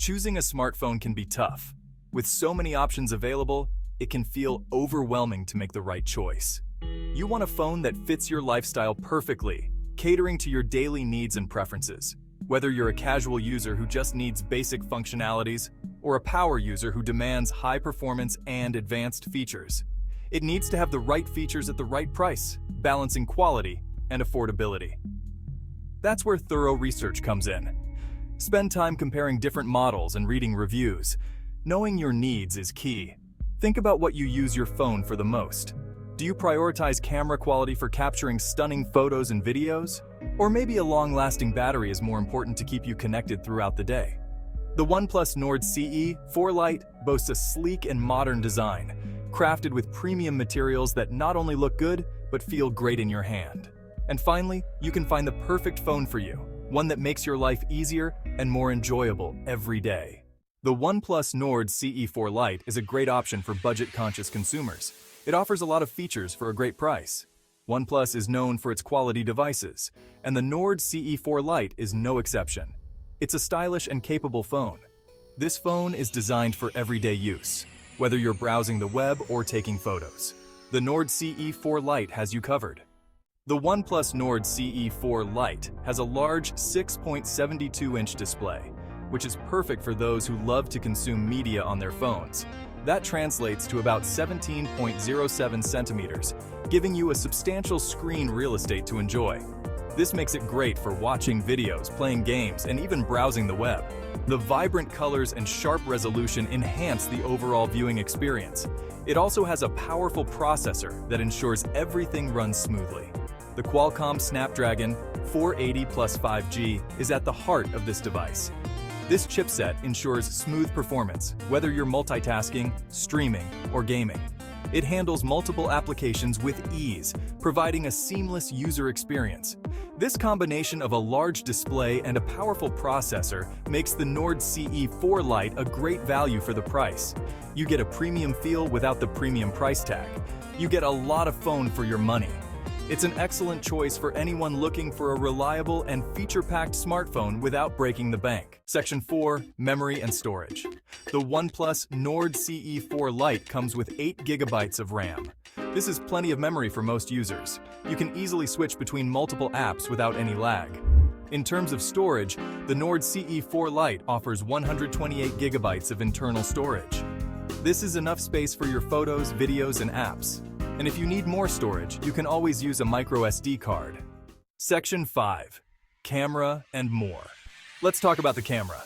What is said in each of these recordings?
Choosing a smartphone can be tough. With so many options available, it can feel overwhelming to make the right choice. You want a phone that fits your lifestyle perfectly, catering to your daily needs and preferences. Whether you're a casual user who just needs basic functionalities, or a power user who demands high performance and advanced features, it needs to have the right features at the right price, balancing quality and affordability. That's where thorough research comes in. Spend time comparing different models and reading reviews. Knowing your needs is key. Think about what you use your phone for the most. Do you prioritize camera quality for capturing stunning photos and videos? Or maybe a long-lasting battery is more important to keep you connected throughout the day? The OnePlus Nord CE4 Lite boasts a sleek and modern design, crafted with premium materials that not only look good, but feel great in your hand. And finally, you can find the perfect phone for you, one that makes your life easier and more enjoyable every day. The OnePlus Nord CE4 Lite is a great option for budget-conscious consumers. It offers a lot of features for a great price. OnePlus is known for its quality devices, and the Nord CE4 Lite is no exception. It's a stylish and capable phone. This phone is designed for everyday use, whether you're browsing the web or taking photos. The Nord CE4 Lite has you covered. The OnePlus Nord CE4 Lite has a large 6.72-inch display, which is perfect for those who love to consume media on their phones. That translates to about 17.07 centimeters, giving you a substantial screen real estate to enjoy. This makes it great for watching videos, playing games, and even browsing the web. The vibrant colors and sharp resolution enhance the overall viewing experience. It also has a powerful processor that ensures everything runs smoothly. The Qualcomm Snapdragon 480 plus 5G is at the heart of this device. This chipset ensures smooth performance, whether you're multitasking, streaming, or gaming. It handles multiple applications with ease, providing a seamless user experience. This combination of a large display and a powerful processor makes the Nord CE4 Lite a great value for the price. You get a premium feel without the premium price tag. You get a lot of phone for your money. It's an excellent choice for anyone looking for a reliable and feature-packed smartphone without breaking the bank. Section 4. Memory and Storage. The OnePlus Nord CE4 Lite comes with 8 GB of RAM. This is plenty of memory for most users. You can easily switch between multiple apps without any lag. In terms of storage, the Nord CE4 Lite offers 128 GB of internal storage. This is enough space for your photos, videos, and apps. And if you need more storage, you can always use a microSD card. Section 5. Camera and more. Let's talk about the camera.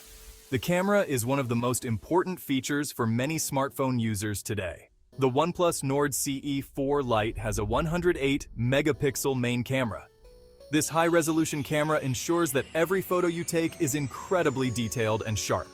The camera is one of the most important features for many smartphone users today. The OnePlus Nord CE4 Lite has a 108-megapixel main camera. This high-resolution camera ensures that every photo you take is incredibly detailed and sharp.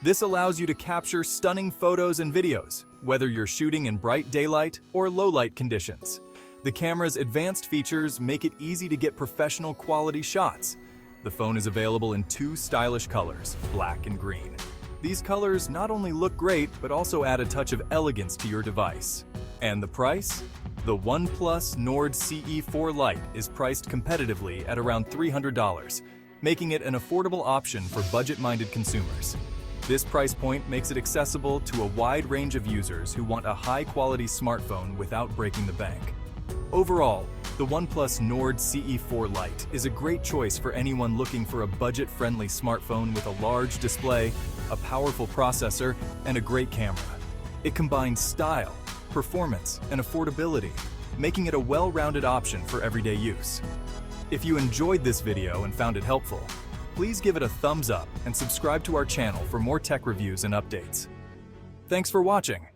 This allows you to capture stunning photos and videos, whether you're shooting in bright daylight or low-light conditions. The camera's advanced features make it easy to get professional quality shots. The phone is available in 2 stylish colors, black and green. These colors not only look great, but also add a touch of elegance to your device. And the price? The OnePlus Nord CE4 Lite is priced competitively at around $300, making it an affordable option for budget-minded consumers. This price point makes it accessible to a wide range of users who want a high-quality smartphone without breaking the bank. Overall, the OnePlus Nord CE4 Lite is a great choice for anyone looking for a budget-friendly smartphone with a large display, a powerful processor, and a great camera. It combines style, performance, and affordability, making it a well-rounded option for everyday use. If you enjoyed this video and found it helpful, please give it a thumbs up and subscribe to our channel for more tech reviews and updates. Thanks for watching.